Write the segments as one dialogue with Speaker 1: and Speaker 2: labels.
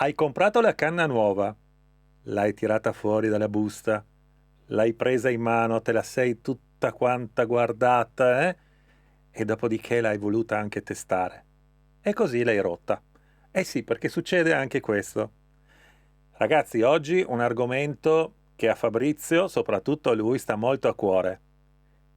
Speaker 1: Hai comprato la canna nuova, l'hai tirata fuori dalla busta, l'hai presa in mano, te la sei tutta quanta guardata, eh? E dopodiché l'hai voluta anche testare. E così l'hai rotta. Eh sì, perché succede anche questo. Ragazzi, oggi un argomento che a Fabrizio, soprattutto a lui, sta molto a cuore.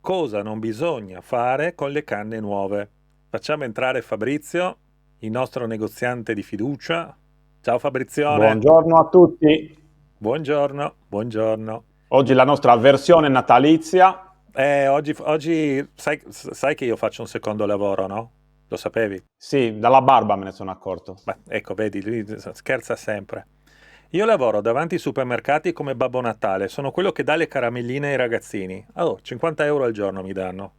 Speaker 1: Cosa non bisogna fare con le canne nuove? Facciamo entrare Fabrizio, il nostro negoziante di fiducia. Ciao Fabrizione.
Speaker 2: Buongiorno a tutti.
Speaker 1: Buongiorno, buongiorno.
Speaker 2: Oggi la nostra versione natalizia.
Speaker 1: Oggi sai che io faccio un secondo lavoro, no? Lo sapevi?
Speaker 2: Sì, dalla barba me ne sono accorto.
Speaker 1: Beh, ecco, vedi, lui scherza sempre. Io lavoro davanti ai supermercati come Babbo Natale, sono quello che dà le caramelline ai ragazzini. Oh, 50 euro al giorno mi danno,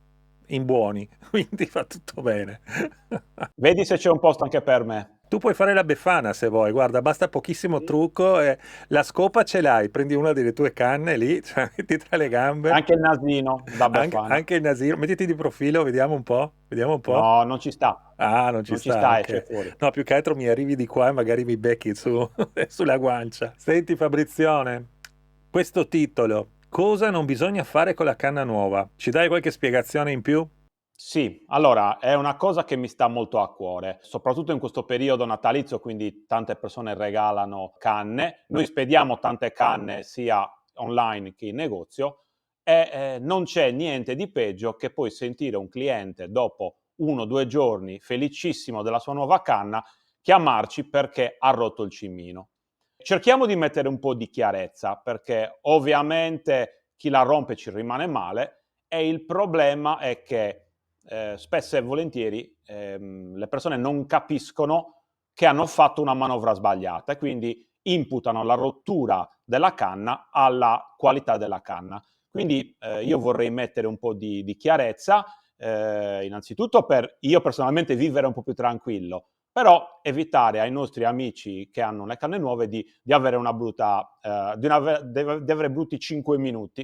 Speaker 1: in buoni, quindi va tutto bene.
Speaker 2: Vedi se c'è un posto anche per me.
Speaker 1: Tu puoi fare la befana se vuoi, guarda, basta pochissimo trucco e la scopa ce l'hai, prendi una delle tue canne lì, cioè, metti tra le gambe,
Speaker 2: Anche il nasino da Befana.
Speaker 1: anche il nasino, mettiti di profilo, vediamo un po', vediamo un po'.
Speaker 2: No, non ci sta.
Speaker 1: Ah, non ci
Speaker 2: Non ci
Speaker 1: sta,
Speaker 2: sta, esce
Speaker 1: ok.
Speaker 2: fuori.
Speaker 1: No, più che altro mi arrivi di qua e magari mi becchi sulla guancia. Senti Fabrizione, questo titolo, cosa non bisogna fare con la canna nuova? Ci dai qualche spiegazione in più?
Speaker 2: Sì, allora è una cosa che mi sta molto a cuore, soprattutto in questo periodo natalizio, quindi tante persone regalano canne. Noi spediamo tante canne sia online che in negozio e non c'è niente di peggio che poi sentire un cliente dopo 1 o 2 giorni felicissimo della sua nuova canna chiamarci perché ha rotto il cimino. Cerchiamo di mettere un po' di chiarezza perché ovviamente chi la rompe ci rimane male e il problema è che spesso e volentieri le persone non capiscono che hanno fatto una manovra sbagliata e quindi imputano la rottura della canna alla qualità della canna. Quindi io vorrei mettere un po' di chiarezza, innanzitutto per io personalmente vivere un po' più tranquillo, però evitare ai nostri amici che hanno le canne nuove di avere una brutta, di avere brutti 5 minuti.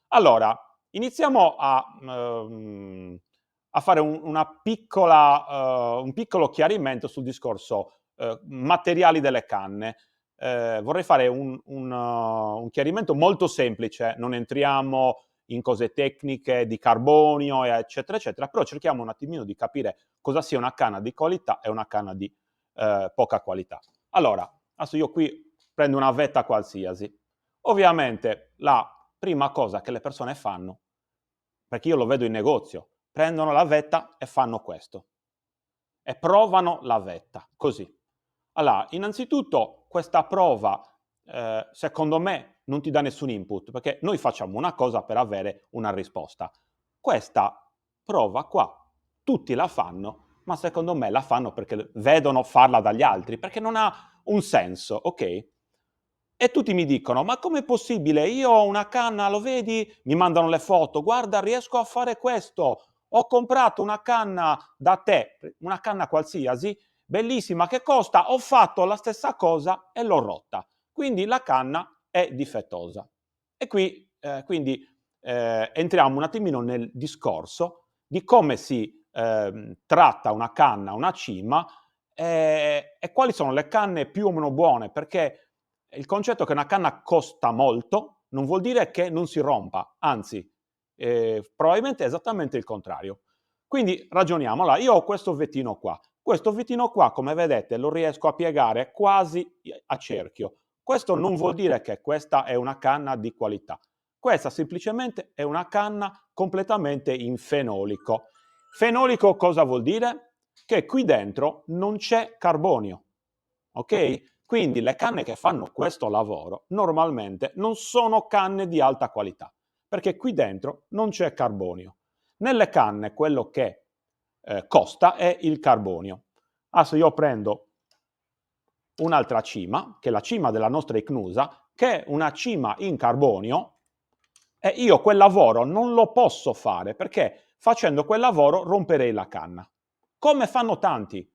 Speaker 2: Allora, iniziamo a fare un piccolo chiarimento sul discorso materiali delle canne. Vorrei fare un chiarimento molto semplice, non entriamo in cose tecniche di carbonio, eccetera, eccetera, però cerchiamo un attimino di capire cosa sia una canna di qualità e una canna di poca qualità. Allora, adesso io qui prendo una vetta qualsiasi. Ovviamente la prima cosa che le persone fanno, perché io lo vedo in negozio, prendono la vetta e fanno questo e provano la vetta, così. Allora, innanzitutto questa prova, secondo me, non ti dà nessun input, perché noi facciamo una cosa per avere una risposta. Questa prova qua, tutti la fanno, ma secondo me la fanno perché vedono farla dagli altri, perché non ha un senso, ok? E tutti mi dicono: "Ma com'è possibile? Io ho una canna, lo vedi?" Mi mandano le foto: "Guarda, riesco a fare questo. Ho comprato una canna da te", una canna qualsiasi, bellissima che costa, ho fatto la stessa cosa e l'ho rotta. Quindi la canna è difettosa. E qui, quindi, entriamo un attimino nel discorso di come si, tratta una canna, una cima, e quali sono le canne più o meno buone, perché il concetto che una canna costa molto non vuol dire che non si rompa, anzi, probabilmente è esattamente il contrario. Quindi ragioniamo. Allora, io ho questo ovettino qua. Questo ovettino qua, come vedete, lo riesco a piegare quasi a cerchio. Questo non vuol dire che questa è una canna di qualità. Questa semplicemente è una canna completamente in fenolico. Fenolico cosa vuol dire? Che qui dentro non c'è carbonio. Ok? Quindi le canne che fanno questo lavoro normalmente non sono canne di alta qualità, perché qui dentro non c'è carbonio. Nelle canne quello che costa è il carbonio. Adesso io prendo un'altra cima, che è la cima della nostra icnusa, che è una cima in carbonio, e io quel lavoro non lo posso fare perché facendo quel lavoro romperei la canna. Come fanno tanti.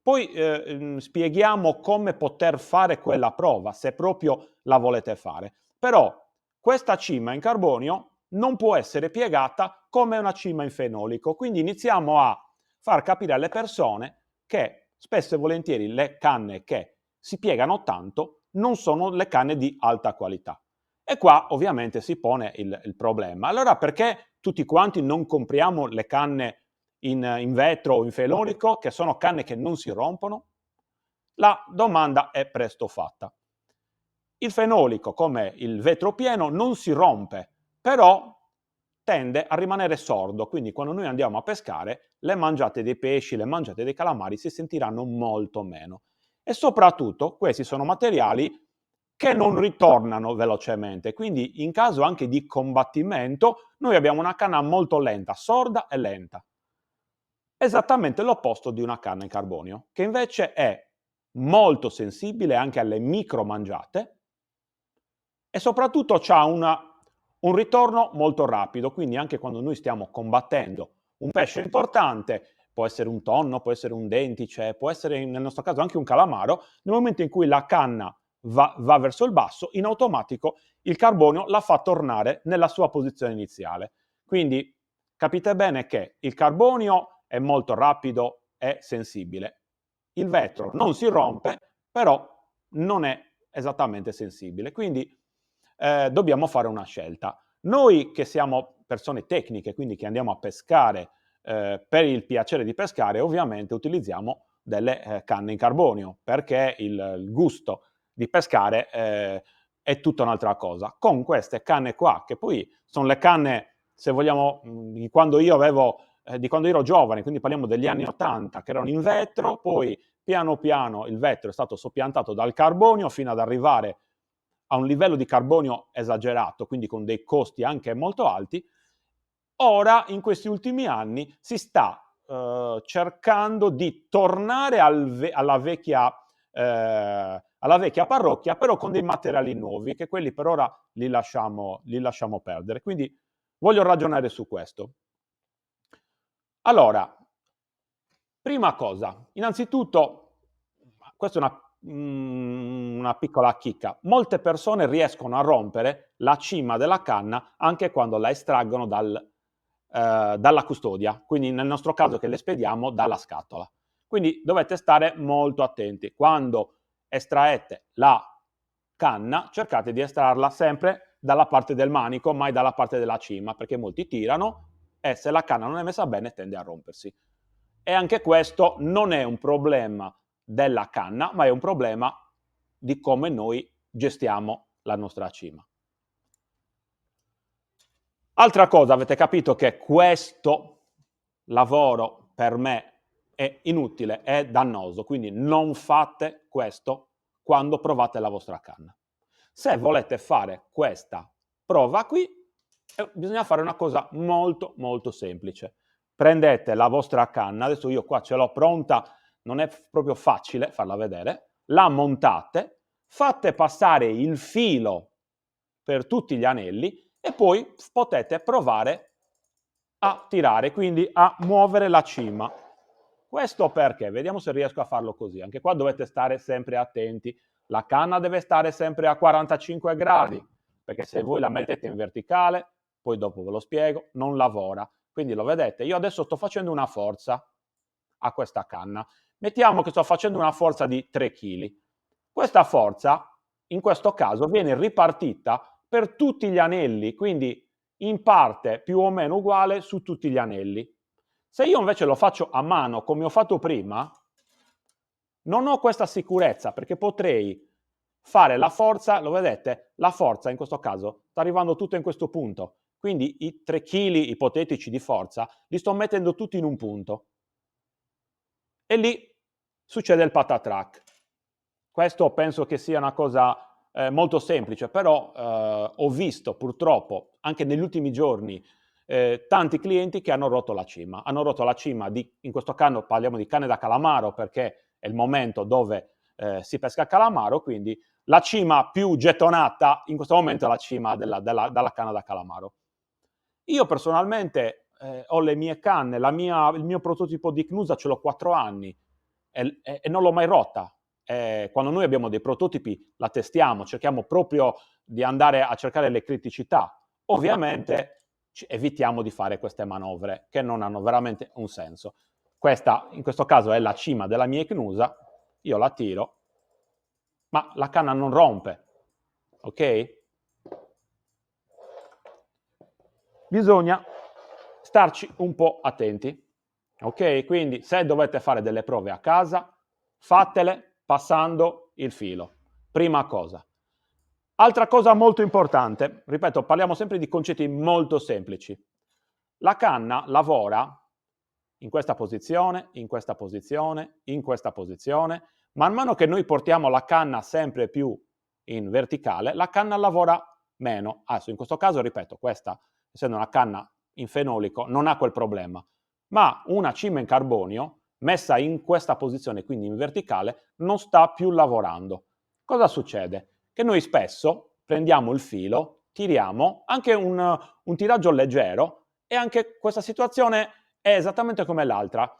Speaker 2: Poi spieghiamo come poter fare quella prova, se proprio la volete fare. Però questa cima in carbonio non può essere piegata come una cima in fenolico. Quindi iniziamo a far capire alle persone che spesso e volentieri le canne che si piegano tanto, non sono le canne di alta qualità. E qua ovviamente si pone il problema. Allora perché tutti quanti non compriamo le canne in vetro o in fenolico, che sono canne che non si rompono? La domanda è presto fatta. Il fenolico, come il vetro pieno, non si rompe, però tende a rimanere sordo, quindi quando noi andiamo a pescare, le mangiate dei pesci, le mangiate dei calamari si sentiranno molto meno. E soprattutto questi sono materiali che non ritornano velocemente, quindi in caso anche di combattimento noi abbiamo una canna molto lenta, sorda e lenta. Esattamente l'opposto di una canna in carbonio, che invece è molto sensibile anche alle micro mangiate e soprattutto ha un ritorno molto rapido, quindi anche quando noi stiamo combattendo un pesce importante, può essere un tonno, può essere un dentice, può essere nel nostro caso anche un calamaro, nel momento in cui la canna va verso il basso, in automatico il carbonio la fa tornare nella sua posizione iniziale. Quindi capite bene che il carbonio è molto rapido e sensibile. Il vetro non si rompe, però non è esattamente sensibile. Quindi dobbiamo fare una scelta. Noi che siamo persone tecniche, quindi che andiamo a pescare per il piacere di pescare, ovviamente utilizziamo delle canne in carbonio, perché il gusto di pescare è tutta un'altra cosa. Con queste canne qua, che poi sono le canne, se vogliamo, di quando io ero giovane, quindi parliamo degli anni 80, che erano in vetro, poi piano piano il vetro è stato soppiantato dal carbonio fino ad arrivare a un livello di carbonio esagerato, quindi con dei costi anche molto alti. Ora, in questi ultimi anni, si sta cercando di tornare alla vecchia parrocchia, però con dei materiali nuovi, che quelli per ora li lasciamo perdere. Quindi voglio ragionare su questo. Allora, prima cosa, innanzitutto, questa è una piccola chicca. Molte persone riescono a rompere la cima della canna anche quando la estraggono dalla custodia, quindi nel nostro caso che le spediamo dalla scatola. Quindi dovete stare molto attenti. Quando estraete la canna, cercate di estrarla sempre dalla parte del manico, mai dalla parte della cima, perché molti tirano e se la canna non è messa bene tende a rompersi. E anche questo non è un problema della canna, ma è un problema di come noi gestiamo la nostra cima. Altra cosa, avete capito che questo lavoro per me è inutile, è dannoso, quindi non fate questo quando provate la vostra canna. Se volete fare questa prova qui, bisogna fare una cosa molto molto semplice. Prendete la vostra canna, adesso io qua ce l'ho pronta, non è proprio facile farla vedere, la montate, fate passare il filo per tutti gli anelli e poi potete provare a tirare, quindi a muovere la cima. Questo perché? Vediamo se riesco a farlo così. Anche qua dovete stare sempre attenti. La canna deve stare sempre a 45 gradi, perché se voi la mettete in verticale, poi dopo ve lo spiego, non lavora. Quindi lo vedete, io adesso sto facendo una forza a questa canna. Mettiamo che sto facendo una forza di 3 kg. Questa forza, in questo caso, viene ripartita per tutti gli anelli, quindi in parte più o meno uguale su tutti gli anelli. Se io invece lo faccio a mano, come ho fatto prima, non ho questa sicurezza, perché potrei fare la forza, lo vedete? La forza in questo caso sta arrivando tutto in questo punto. Quindi i 3 kg ipotetici di forza li sto mettendo tutti in un punto. E lì succede il patatrack. Questo penso che sia una cosa molto semplice, però ho visto purtroppo anche negli ultimi giorni tanti clienti che hanno rotto la cima. Hanno rotto la cima in questo caso parliamo di canne da calamaro perché è il momento dove si pesca calamaro, quindi la cima più gettonata in questo momento è la cima dalla canna da calamaro. Io personalmente ho le mie canne, il mio prototipo di Cnusa ce l'ho 4 anni e non l'ho mai rotta. Quando noi abbiamo dei prototipi la testiamo, cerchiamo proprio di andare a cercare le criticità. Ovviamente evitiamo di fare queste manovre che non hanno veramente un senso. Questa in questo caso è la cima della mia Cnusa, io la tiro ma la canna non rompe, ok? Bisogna starci un po' attenti, ok? Quindi se dovete fare delle prove a casa, fatele passando il filo, prima cosa. Altra cosa molto importante, ripeto, parliamo sempre di concetti molto semplici. La canna lavora in questa posizione, in questa posizione, in questa posizione. Man mano che noi portiamo la canna sempre più in verticale, la canna lavora meno. Adesso in questo caso, ripeto, questa, essendo una canna in fenolico, non ha quel problema. Ma una cima in carbonio, messa in questa posizione, quindi in verticale, non sta più lavorando. Cosa succede? Che noi spesso prendiamo il filo, tiriamo, anche un tiraggio leggero, e anche questa situazione è esattamente come l'altra.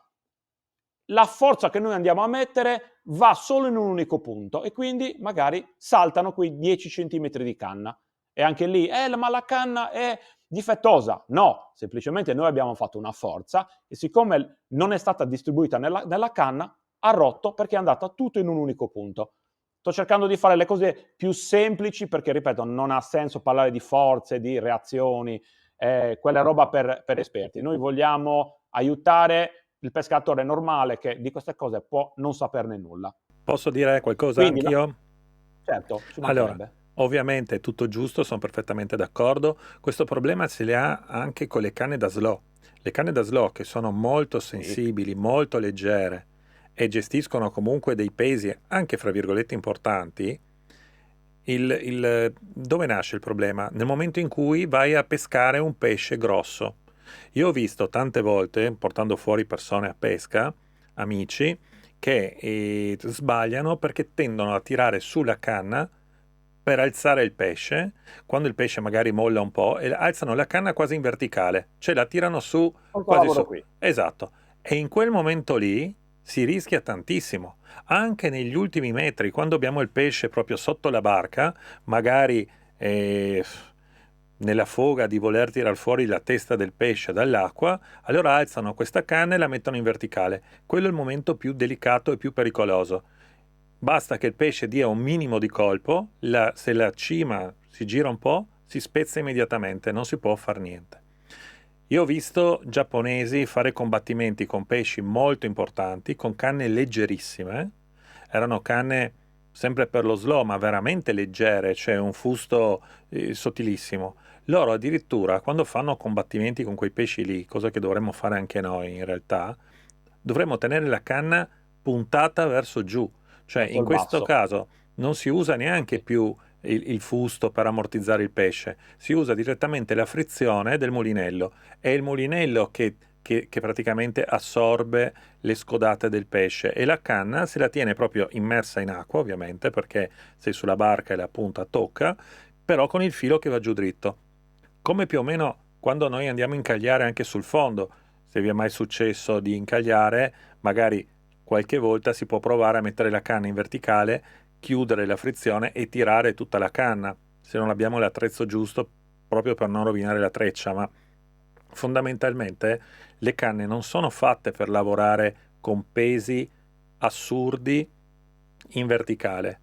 Speaker 2: La forza che noi andiamo a mettere va solo in un unico punto e quindi magari saltano quei 10 centimetri di canna. E anche lì, ma la canna è difettosa. No, semplicemente noi abbiamo fatto una forza e siccome non è stata distribuita nella canna, ha rotto perché è andata tutto in un unico punto. Sto cercando di fare le cose più semplici perché, ripeto, non ha senso parlare di forze, di reazioni, quella è roba per esperti. Noi vogliamo aiutare il pescatore normale che di queste cose può non saperne nulla.
Speaker 1: Posso dire qualcosa
Speaker 2: Quindi,
Speaker 1: anch'io?
Speaker 2: certo, ci
Speaker 1: Allora,
Speaker 2: mancherebbe.
Speaker 1: ovviamente è tutto giusto, sono perfettamente d'accordo. Questo problema se le ha anche con le canne da slow. Le canne da slow che sono molto
Speaker 2: Sì,
Speaker 1: sensibili, molto leggere e gestiscono comunque dei pesi anche fra virgolette importanti, dove nasce il problema? Nel momento in cui vai a pescare un pesce grosso. Io ho visto tante volte, portando fuori persone a pesca, amici, che sbagliano perché tendono a tirare sulla canna per alzare il pesce, quando il pesce magari molla un po', e alzano la canna quasi in verticale, cioè la tirano su,
Speaker 2: questo
Speaker 1: quasi
Speaker 2: lavoro
Speaker 1: su.
Speaker 2: qui.
Speaker 1: Esatto. E in quel momento lì si rischia tantissimo. Anche negli ultimi metri, quando abbiamo il pesce proprio sotto la barca, magari nella foga di voler tirar fuori la testa del pesce dall'acqua, allora alzano questa canna e la mettono in verticale. Quello è il momento più delicato e più pericoloso. Basta che il pesce dia un minimo di colpo, se la cima si gira un po', si spezza immediatamente, non si può fare niente. Io ho visto giapponesi fare combattimenti con pesci molto importanti, con canne leggerissime. Erano canne sempre per lo slow, ma veramente leggere, cioè un fusto sottilissimo. Loro addirittura, quando fanno combattimenti con quei pesci lì, cosa che dovremmo fare anche noi in realtà, dovremmo tenere la canna puntata verso giù. Cioè,
Speaker 2: Verso
Speaker 1: in
Speaker 2: il
Speaker 1: questo
Speaker 2: basso.
Speaker 1: caso non si usa neanche
Speaker 2: Sì,
Speaker 1: più il fusto per ammortizzare il pesce, si usa direttamente la frizione del mulinello. È il mulinello che praticamente assorbe le scodate del pesce e la canna se la tiene proprio immersa in acqua, ovviamente, perché sei sulla barca e la punta tocca, però con il filo che va giù dritto. Come più o meno quando noi andiamo a incagliare anche sul fondo, se vi è mai successo di incagliare, magari qualche volta si può provare a mettere la canna in verticale, chiudere la frizione e tirare tutta la canna, se non abbiamo l'attrezzo giusto proprio per non rovinare la treccia, ma fondamentalmente le canne non sono fatte per lavorare con pesi assurdi in verticale,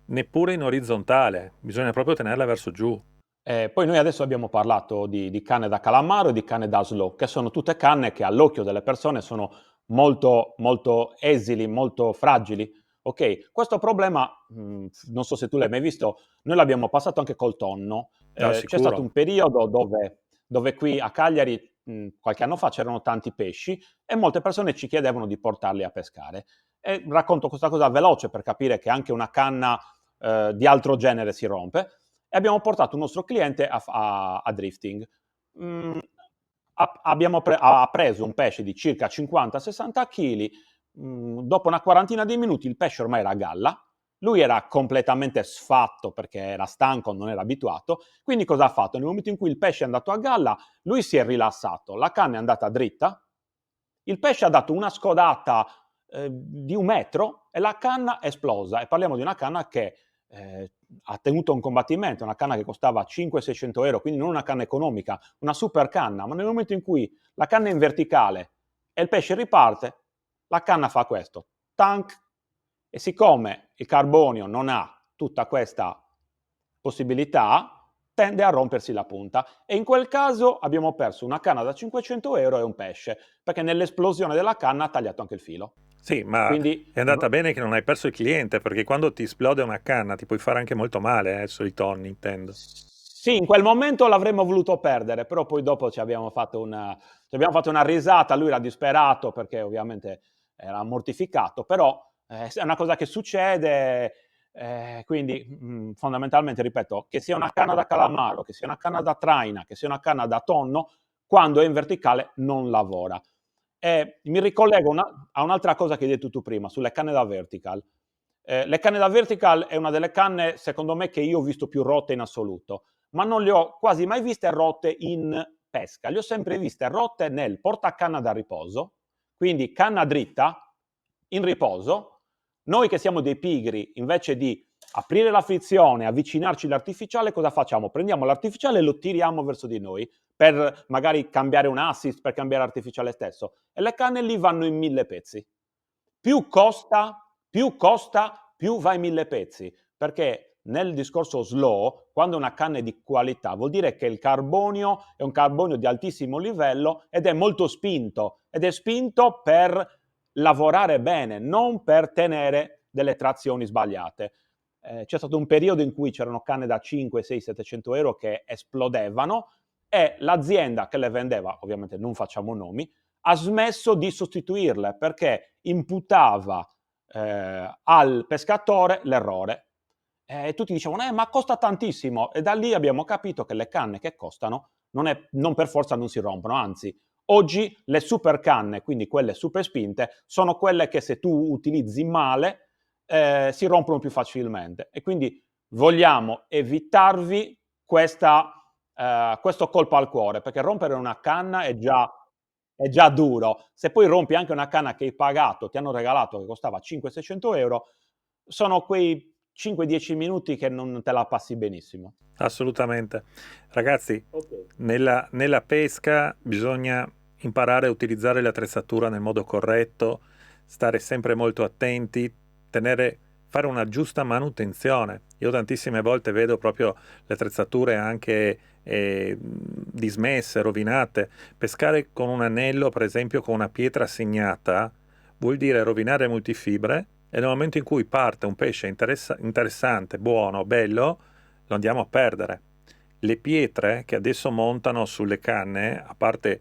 Speaker 1: neppure in orizzontale, bisogna proprio tenerla verso giù.
Speaker 2: Poi noi adesso abbiamo parlato di canne da calamaro e di canne da slow, che sono tutte canne che all'occhio delle persone sono molto, molto esili, molto fragili. Ok, questo problema, non so se tu l'hai mai visto, noi l'abbiamo passato anche col tonno.
Speaker 1: Ah,
Speaker 2: C'è stato
Speaker 1: sicuro.
Speaker 2: un periodo dove qui a Cagliari, qualche anno fa, c'erano tanti pesci e molte persone ci chiedevano di portarli a pescare. E racconto questa cosa veloce per capire che anche una canna di altro genere si rompe e abbiamo portato un nostro cliente a drifting. Mm, ha preso un pesce di circa 50-60 kg. Dopo una quarantina di minuti il pesce ormai era a galla. Lui era completamente sfatto perché era stanco, non era abituato. Quindi cosa ha fatto? Nel momento in cui il pesce è andato a galla, lui si è rilassato, la canna è andata dritta, il pesce ha dato una scodata di 1 metro e la canna è esplosa. E parliamo di una canna che ha tenuto un combattimento, una canna che costava 500-600 euro, quindi non una canna economica, una super canna, ma nel momento in cui la canna è in verticale e il pesce riparte, la canna fa questo, tank, E siccome il carbonio non ha tutta questa possibilità, tende a rompersi la punta e in quel caso abbiamo perso una canna da 500 euro e un pesce, perché nell'esplosione della canna ha tagliato anche il filo.
Speaker 1: Sì, ma
Speaker 2: Quindi
Speaker 1: è andata bene che non hai perso il cliente, perché quando ti esplode una canna ti puoi fare anche molto male, sui tonni, intendo.
Speaker 2: sì, in quel momento l'avremmo voluto perdere, però poi dopo ci abbiamo fatto una risata, lui era disperato perché ovviamente era mortificato, però è una cosa che succede, quindi fondamentalmente, ripeto, che sia una canna da calamaro, che sia una canna da traina, che sia una canna da tonno, quando è in verticale non lavora. E mi ricollego a un'altra cosa che hai detto tu prima, sulle canne da vertical. Le canne da vertical è una delle canne, secondo me, che io ho visto più rotte in assoluto, ma non le ho quasi mai viste rotte in pesca. Le ho sempre viste rotte nel portacanna da riposo, quindi canna dritta in riposo. Noi che siamo dei pigri, invece di aprire la frizione, avvicinarci all'artificiale, cosa facciamo? Prendiamo l'artificiale e lo tiriamo verso di noi per magari cambiare un assist, per cambiare l'artificiale stesso. E le canne lì vanno in 1000 pezzi. Più costa, più va in 1000 pezzi, perché nel discorso slow, quando una canna è di qualità, vuol dire che il carbonio è un carbonio di altissimo livello ed è molto spinto, ed è spinto per lavorare bene, non per tenere delle trazioni sbagliate. C'è stato un periodo in cui c'erano canne da 5, 6, 700 euro che esplodevano e l'azienda che le vendeva, ovviamente non facciamo nomi, ha smesso di sostituirle perché imputava al pescatore l'errore. E tutti dicevano, ma costa tantissimo. E da lì abbiamo capito che le canne che costano non per forza non si rompono, anzi, oggi le super canne, quindi quelle super spinte, sono quelle che se tu utilizzi male si rompono più facilmente. E quindi vogliamo evitarvi questo colpo al cuore, perché rompere una canna è già duro. Se poi rompi anche una canna che hai pagato, ti hanno regalato, che costava 500-600 euro, sono quei 5-10 minuti che non te la passi benissimo.
Speaker 1: Assolutamente. Ragazzi,
Speaker 2: Ok.
Speaker 1: nella pesca bisogna imparare a utilizzare l'attrezzatura nel modo corretto, stare sempre molto attenti, fare una giusta manutenzione. Io tantissime volte vedo proprio le attrezzature anche dismesse, rovinate. Pescare con un anello, per esempio con una pietra segnata, vuol dire rovinare multifibre e nel momento in cui parte un pesce interessante, buono, bello, lo andiamo a perdere. Le pietre che adesso montano sulle canne, a parte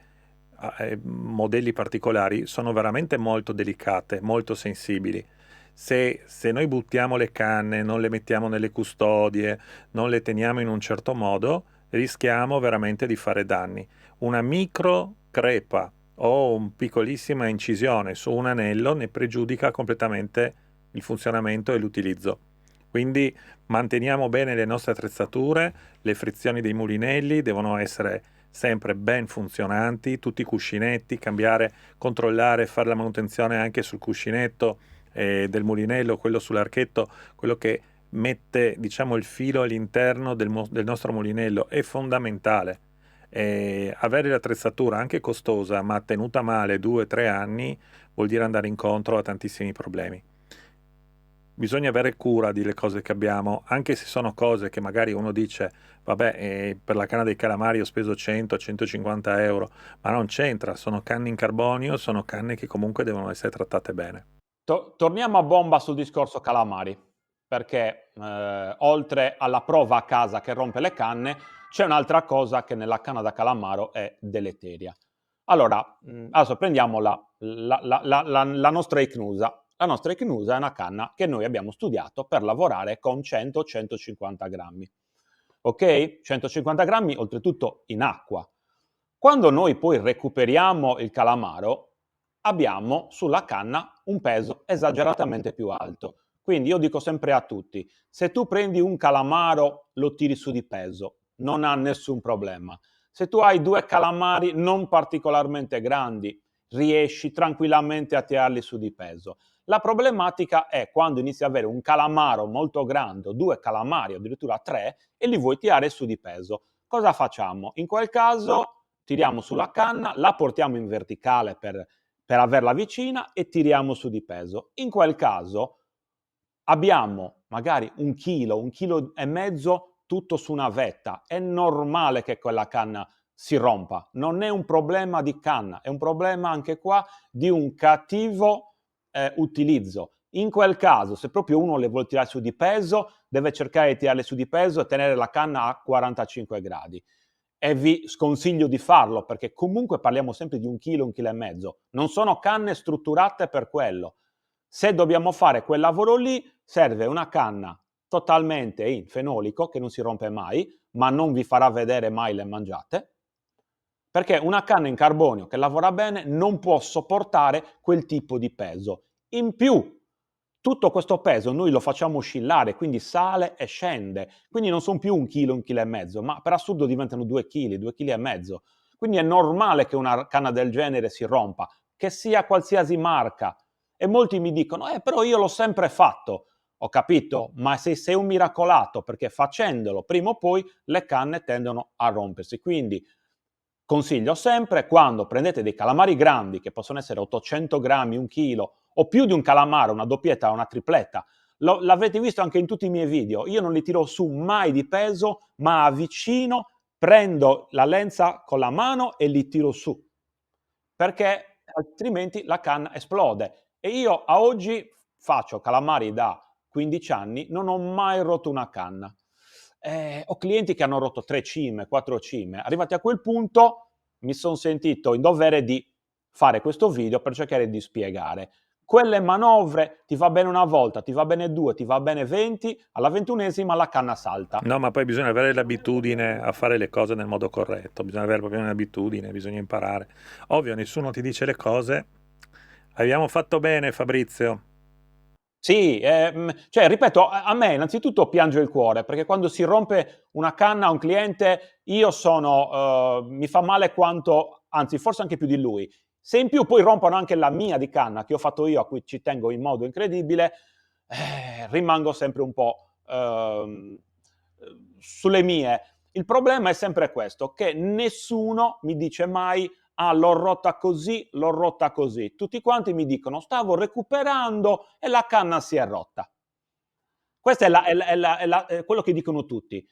Speaker 1: modelli particolari, sono veramente molto delicate, molto sensibili. Se noi buttiamo le canne, non le mettiamo nelle custodie, non le teniamo in un certo modo, rischiamo veramente di fare danni. Una micro crepa o una piccolissima incisione su un anello ne pregiudica completamente il funzionamento e l'utilizzo. Quindi manteniamo bene le nostre attrezzature, le frizioni dei mulinelli devono essere sempre ben funzionanti, tutti i cuscinetti, cambiare, controllare, fare la manutenzione anche sul cuscinetto del mulinello, quello sull'archetto, quello che mette diciamo il filo all'interno del nostro mulinello è fondamentale. Avere l'attrezzatura anche costosa ma tenuta male 2-3 anni vuol dire andare incontro a tantissimi problemi. Bisogna avere cura delle cose che abbiamo, anche se sono cose che magari uno dice, vabbè, per la canna dei calamari ho speso 100-150 euro, ma non c'entra, sono canne in carbonio, sono canne che comunque devono essere trattate bene.
Speaker 2: Torniamo a bomba sul discorso calamari, perché oltre alla prova a casa che rompe le canne, c'è un'altra cosa che nella canna da calamaro è deleteria. Allora, adesso prendiamo la nostra icnusa. La nostra icnusa è una canna che noi abbiamo studiato per lavorare con 100-150 grammi. Ok? 150 grammi oltretutto in acqua. Quando noi poi recuperiamo il calamaro, abbiamo sulla canna un peso esageratamente più alto. Quindi io dico sempre a tutti, se tu prendi un calamaro, lo tiri su di peso, non ha nessun problema. Se tu hai due calamari non particolarmente grandi, riesci tranquillamente a tirarli su di peso. La problematica è quando inizi ad avere un calamaro molto grande, due calamari, addirittura tre, e li vuoi tirare su di peso. Cosa facciamo? In quel caso tiriamo sulla canna, la portiamo in verticale per averla vicina e tiriamo su di peso. In quel caso abbiamo magari 1 chilo e mezzo tutto su una vetta, è normale che quella canna si rompa, non è un problema di canna, è un problema anche qua di un cattivo utilizzo. In quel caso, se proprio uno le vuole tirare su di peso, deve cercare di tirarle su di peso e tenere la canna a 45 gradi. E vi sconsiglio di farlo, perché comunque parliamo sempre di 1 chilo e mezzo. Non sono canne strutturate per quello. Se dobbiamo fare quel lavoro lì, serve una canna totalmente in fenolico, che non si rompe mai, ma non vi farà vedere mai le mangiate, perché una canna in carbonio che lavora bene non può sopportare quel tipo di peso. In più, tutto questo peso noi lo facciamo oscillare, quindi sale e scende, quindi non sono più 1 chilo e mezzo, ma per assurdo diventano 2 chili, 2 chili e mezzo. Quindi è normale che una canna del genere si rompa, che sia qualsiasi marca. E molti mi dicono, però io l'ho sempre fatto. Ho capito, ma se sei un miracolato, perché facendolo prima o poi le canne tendono a rompersi. Quindi consiglio sempre, quando prendete dei calamari grandi, che possono essere 800 grammi, 1 chilo, o più di un calamaro, una doppietta o una tripletta, l'avrete visto anche in tutti i miei video, io non li tiro su mai di peso, ma avvicino, prendo la lenza con la mano e li tiro su, perché altrimenti la canna esplode. E io a oggi faccio calamari da 15 anni, non ho mai rotto una canna. Ho clienti che hanno rotto 3 cime, 4 cime. Arrivati a quel punto mi son sentito in dovere di fare questo video per cercare di spiegare. Quelle manovre ti va bene una volta, ti va bene 2, ti va bene 20, alla 21esima la canna salta.
Speaker 1: No, ma poi bisogna avere l'abitudine a fare le cose nel modo corretto, bisogna avere proprio un'abitudine, bisogna imparare. Ovvio, nessuno ti dice le cose. Abbiamo fatto bene, Fabrizio.
Speaker 2: Sì, cioè ripeto, a me innanzitutto piange il cuore, perché quando si rompe una canna a un cliente io sono, mi fa male quanto, anzi forse anche più di lui. Se in più poi rompono anche la mia di canna, che ho fatto io, a cui ci tengo in modo incredibile, rimango sempre un po' sulle mie. Il problema è sempre questo, che nessuno mi dice mai l'ho rotta così, l'ho rotta così. Tutti quanti mi dicono stavo recuperando e la canna si è rotta. Questo è quello che dicono tutti.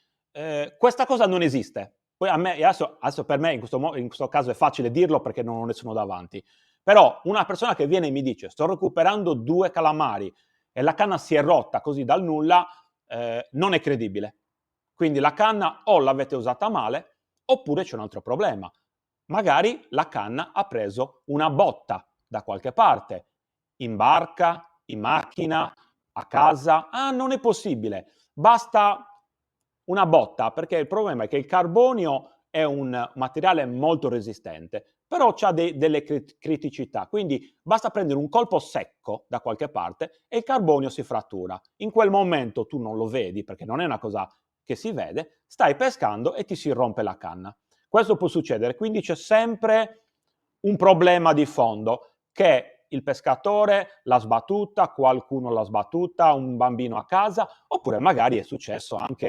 Speaker 2: Questa cosa non esiste. Poi a me, adesso per me in questo caso è facile dirlo perché non ho nessuno davanti. Però una persona che viene e mi dice sto recuperando 2 calamari e la canna si è rotta così dal nulla, non è credibile. Quindi la canna o l'avete usata male oppure c'è un altro problema. Magari la canna ha preso una botta da qualche parte, in barca, in macchina, a casa. Non è possibile. Basta una botta, perché il problema è che il carbonio è un materiale molto resistente, però ha delle criticità. Quindi basta prendere un colpo secco da qualche parte e il carbonio si frattura. In quel momento tu non lo vedi, perché non è una cosa che si vede, stai pescando e ti si rompe la canna. Questo può succedere, quindi c'è sempre un problema di fondo, che il pescatore l'ha sbattuta, qualcuno l'ha sbattuta, un bambino a casa, oppure magari è successo anche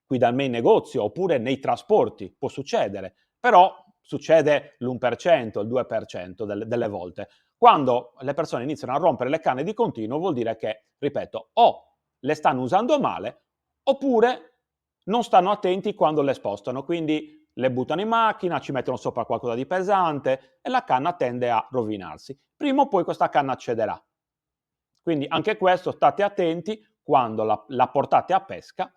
Speaker 2: qui da me in negozio, oppure nei trasporti, può succedere, però succede l'1%, il 2% delle volte. Quando le persone iniziano a rompere le canne di continuo vuol dire che, ripeto, o le stanno usando male, oppure non stanno attenti quando le spostano, quindi le buttano in macchina, ci mettono sopra qualcosa di pesante e la canna tende a rovinarsi. Prima o poi questa canna cederà. Quindi anche questo state attenti quando la portate a pesca,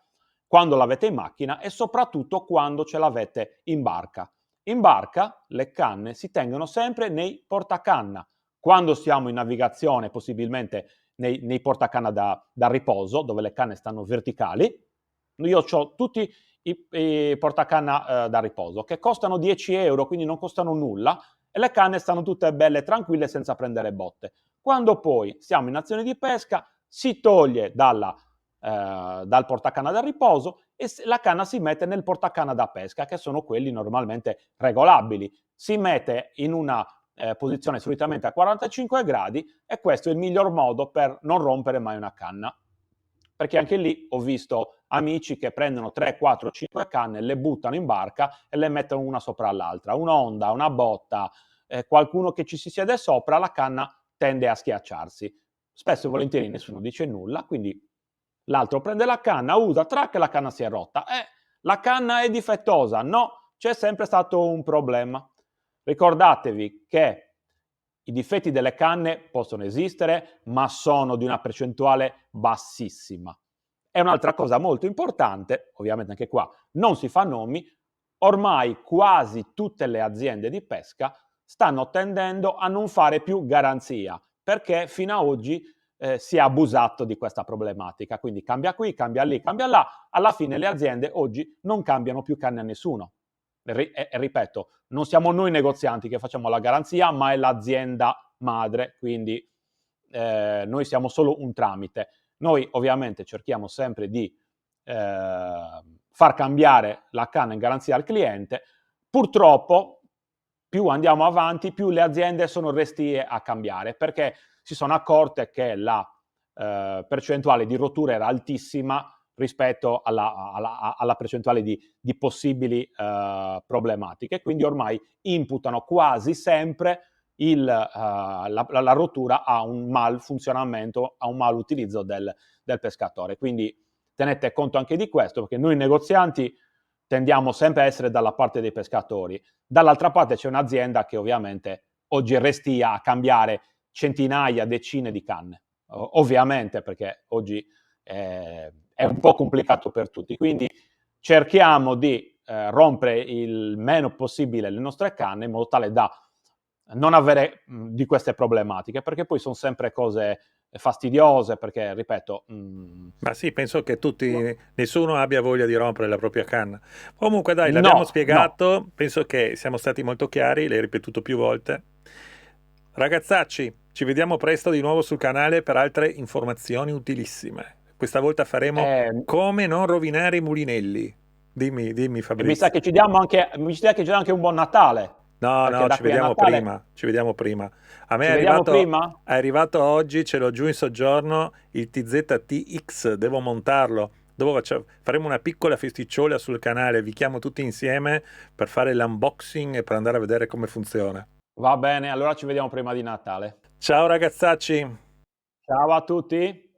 Speaker 2: quando l'avete in macchina e soprattutto quando ce l'avete in barca. In barca le canne si tengono sempre nei portacanna. Quando siamo in navigazione, possibilmente nei portacanna da riposo, dove le canne stanno verticali, io ho tutti i portacanna da riposo che costano 10 euro, quindi non costano nulla e le canne stanno tutte belle tranquille senza prendere botte. Quando poi siamo in azione di pesca si toglie dal portacanna da riposo e la canna si mette nel portacanna da pesca, che sono quelli normalmente regolabili. Si mette in una posizione solitamente a 45 gradi e questo è il miglior modo per non rompere mai una canna. Perché anche lì ho visto amici che prendono 3, 4, 5 canne, le buttano in barca e le mettono una sopra l'altra. Un'onda, una botta, qualcuno che ci si siede sopra, la canna tende a schiacciarsi. spesso e volentieri nessuno dice nulla, quindi l'altro prende la canna, usa, trac, la canna si è rotta. La canna è difettosa. No, c'è sempre stato un problema. Ricordatevi che i difetti delle canne possono esistere, ma sono di una percentuale bassissima. E un'altra cosa molto importante, ovviamente anche qua non si fa nomi, ormai quasi tutte le aziende di pesca stanno tendendo a non fare più garanzia, perché fino a oggi si è abusato di questa problematica. Quindi cambia qui, cambia lì, cambia là. Alla fine le aziende oggi non cambiano più canne a nessuno. Ripeto, non siamo noi negozianti che facciamo la garanzia, ma è l'azienda madre, quindi noi siamo solo un tramite. Noi ovviamente cerchiamo sempre di far cambiare la canna in garanzia al cliente. Purtroppo più andiamo avanti, più le aziende sono restie a cambiare, perché si sono accorte che la percentuale di rottura era altissima rispetto alla percentuale di possibili problematiche. Quindi ormai imputano quasi sempre la rottura a un mal funzionamento, a un mal utilizzo del pescatore. Quindi tenete conto anche di questo, perché noi negozianti tendiamo sempre a essere dalla parte dei pescatori. Dall'altra parte c'è un'azienda che ovviamente oggi restia a cambiare centinaia, decine di canne. Ovviamente, perché oggi è un po' complicato per tutti. Quindi cerchiamo di rompere il meno possibile le nostre canne in modo tale da non avere di queste problematiche, perché poi sono sempre cose fastidiose, perché ripeto...
Speaker 1: Ma sì, penso che nessuno abbia voglia di rompere la propria canna. Comunque dai, l'abbiamo
Speaker 2: no, no.
Speaker 1: spiegato, penso che siamo stati molto chiari, l'hai ripetuto più volte. Ragazzacci, ci vediamo presto di nuovo sul canale per altre informazioni utilissime. Questa volta faremo
Speaker 2: Eh,
Speaker 1: come non rovinare i mulinelli. Dimmi
Speaker 2: e mi sa
Speaker 1: Fabrizio.
Speaker 2: che ci diamo anche un buon Natale,
Speaker 1: No,
Speaker 2: perché
Speaker 1: no,
Speaker 2: da
Speaker 1: ci
Speaker 2: qui a
Speaker 1: vediamo
Speaker 2: Natale
Speaker 1: prima, ci vediamo prima. A me
Speaker 2: ci vediamo prima?
Speaker 1: è arrivato oggi, ce l'ho giù in soggiorno, il TZT-X, devo montarlo. Faremo una piccola festicciola sul canale, vi chiamo tutti insieme per fare l'unboxing e per andare a vedere come funziona.
Speaker 2: Va bene, allora ci vediamo prima di Natale.
Speaker 1: Ciao ragazzacci!
Speaker 2: Ciao a tutti.